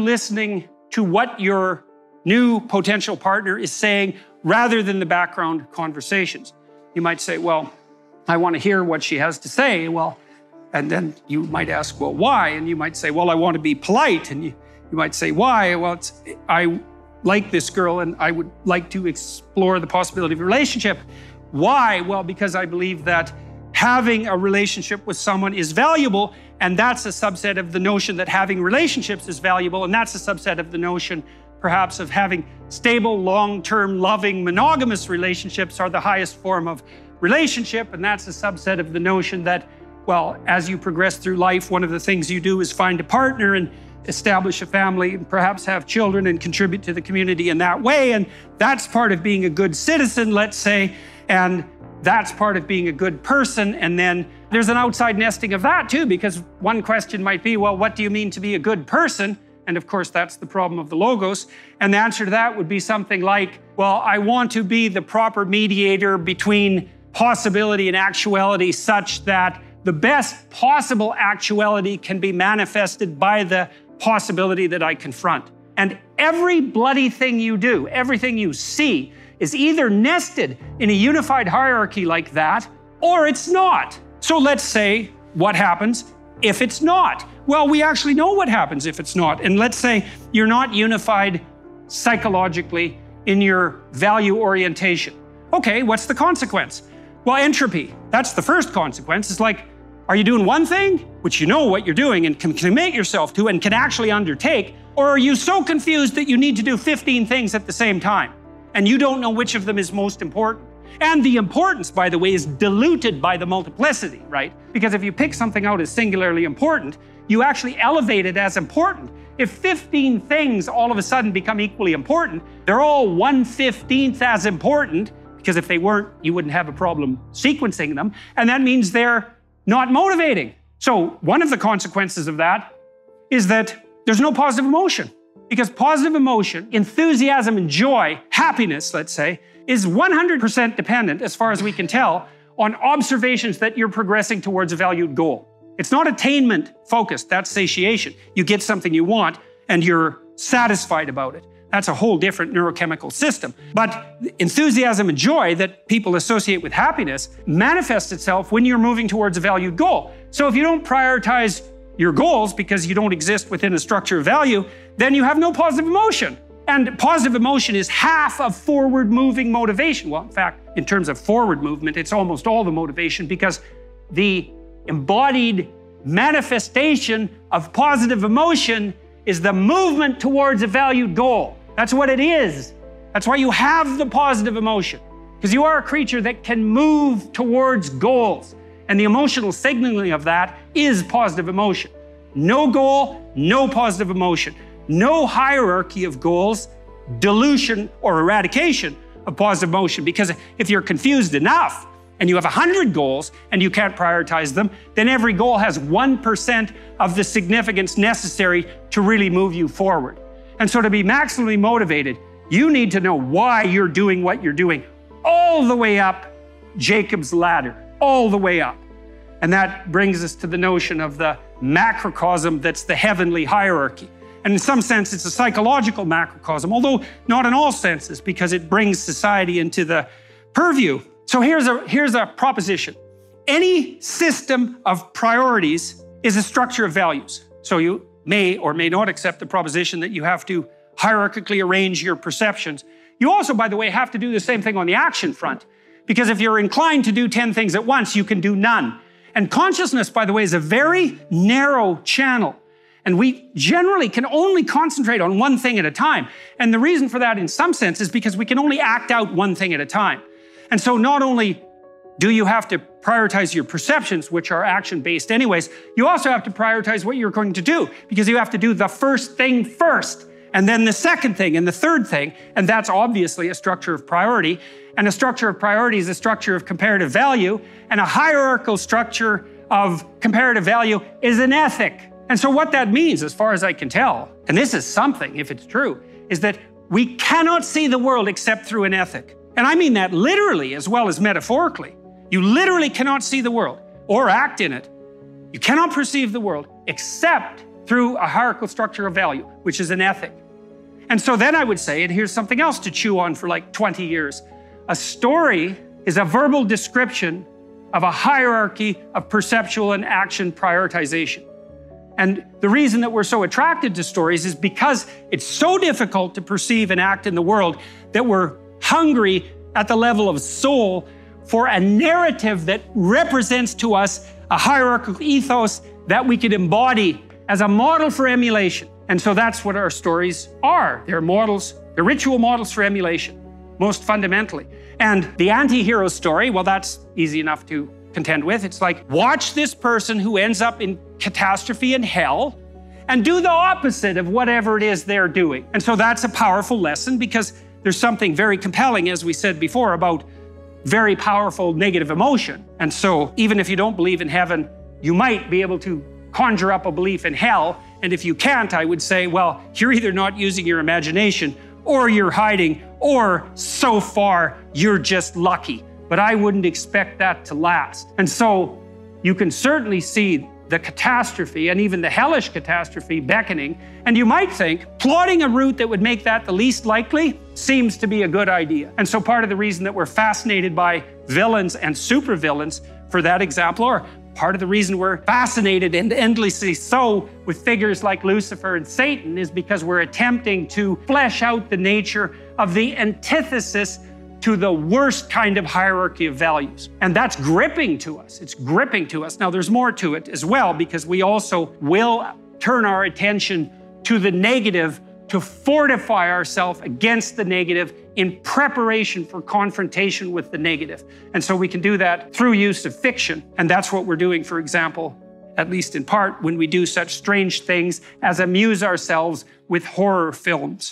listening to what your new potential partner is saying rather than the background conversations. You might say, well, I want to hear what she has to say. Well, and then you might ask, well, why? And you might say, well, I want to be polite. And you might say, why? Well, I like this girl and I would like to explore the possibility of a relationship. Why? Well, because I believe that having a relationship with someone is valuable, and that's a subset of the notion that having relationships is valuable, and that's a subset of the notion perhaps of having stable, long-term, loving, monogamous relationships are the highest form of relationship, and that's a subset of the notion that, well, as you progress through life, one of the things you do is find a partner and establish a family and perhaps have children and contribute to the community in that way, and that's part of being a good citizen, let's say, and that's part of being a good person. And then there's an outside nesting of that too, because one question might be, well, what do you mean to be a good person? And of course, that's the problem of the logos. And the answer to that would be something like, well, I want to be the proper mediator between possibility and actuality such that the best possible actuality can be manifested by the possibility that I confront. And every bloody thing you do, everything you see, is either nested in a unified hierarchy like that, or it's not. So let's say, what happens if it's not? Well, we actually know what happens if it's not. And let's say you're not unified psychologically in your value orientation. Okay, what's the consequence? Well, entropy. That's the first consequence. It's like, are you doing one thing, which you know what you're doing and can commit yourself to and can actually undertake, or are you so confused that you need to do 15 things at the same time? And you don't know which of them is most important. And the importance, by the way, is diluted by the multiplicity, right? Because if you pick something out as singularly important, you actually elevate it as important. If 15 things all of a sudden become equally important, they're all 1/15th as important, because if they weren't, you wouldn't have a problem sequencing them. And that means they're not motivating. So one of the consequences of that is that there's no positive emotion. Because positive emotion, enthusiasm and joy, happiness, let's say, is 100% dependent, as far as we can tell, on observations that you're progressing towards a valued goal. It's not attainment focused, that's satiation. You get something you want and you're satisfied about it. That's a whole different neurochemical system. But enthusiasm and joy that people associate with happiness manifests itself when you're moving towards a valued goal. So if you don't prioritize your goals because you don't exist within a structure of value, then you have no positive emotion. And positive emotion is half of forward-moving motivation. Well, in fact, in terms of forward movement, it's almost all the motivation, because the embodied manifestation of positive emotion is the movement towards a valued goal. That's what it is. That's why you have the positive emotion, because you are a creature that can move towards goals. And the emotional signaling of that is positive emotion. No goal, no positive emotion. No hierarchy of goals, dilution or eradication of positive emotion. Because if you're confused enough and you have 100 goals and you can't prioritize them, then every goal has 1% of the significance necessary to really move you forward. And so to be maximally motivated, you need to know why you're doing what you're doing, all the way up Jacob's ladder, all the way up. And that brings us to the notion of the macrocosm that's the heavenly hierarchy. And in some sense, it's a psychological macrocosm, although not in all senses, because it brings society into the purview. So here's a proposition. Any system of priorities is a structure of values. So you may or may not accept the proposition that you have to hierarchically arrange your perceptions. You also, by the way, have to do the same thing on the action front, because if you're inclined to do 10 things at once, you can do none. And consciousness, by the way, is a very narrow channel. And we generally can only concentrate on one thing at a time. And the reason for that, in some sense, is because we can only act out one thing at a time. And so not only do you have to prioritize your perceptions, which are action-based anyways, you also have to prioritize what you're going to do, because you have to do the first thing first, and then the second thing, and the third thing, and that's obviously a structure of priority. And a structure of priority is a structure of comparative value, and a hierarchical structure of comparative value is an ethic. And so what that means, as far as I can tell, and this is something, if it's true, is that we cannot see the world except through an ethic. And I mean that literally as well as metaphorically. You literally cannot see the world or act in it. You cannot perceive the world except through a hierarchical structure of value, which is an ethic. And so then I would say, and here's something else to chew on for like 20 years, a story is a verbal description of a hierarchy of perceptual and action prioritization. And the reason that we're so attracted to stories is because it's so difficult to perceive and act in the world that we're hungry at the level of soul for a narrative that represents to us a hierarchical ethos that we could embody as a model for emulation. And so that's what our stories are. They're models, they're ritual models for emulation, most fundamentally. And the anti-hero story, well, that's easy enough to contend with. It's like, watch this person who ends up in catastrophe and hell and do the opposite of whatever it is they're doing. And so that's a powerful lesson because there's something very compelling, as we said before, about very powerful negative emotion. And so even if you don't believe in heaven, you might be able to conjure up a belief in hell. And if you can't, I would say, well, you're either not using your imagination or you're hiding, or so far you're just lucky. But I wouldn't expect that to last. And so you can certainly see the catastrophe and even the hellish catastrophe beckoning. And you might think plotting a route that would make that the least likely seems to be a good idea. And so part of the reason that we're fascinated by villains and supervillains, for that example, or part of the reason we're fascinated and endlessly so with figures like Lucifer and Satan, is because we're attempting to flesh out the nature of the antithesis to the worst kind of hierarchy of values. And that's gripping to us. It's gripping to us. Now, there's more to it as well, because we also will turn our attention to the negative to fortify ourselves against the negative in preparation for confrontation with the negative. And so we can do that through use of fiction. And that's what we're doing, for example, at least in part, when we do such strange things as amuse ourselves with horror films.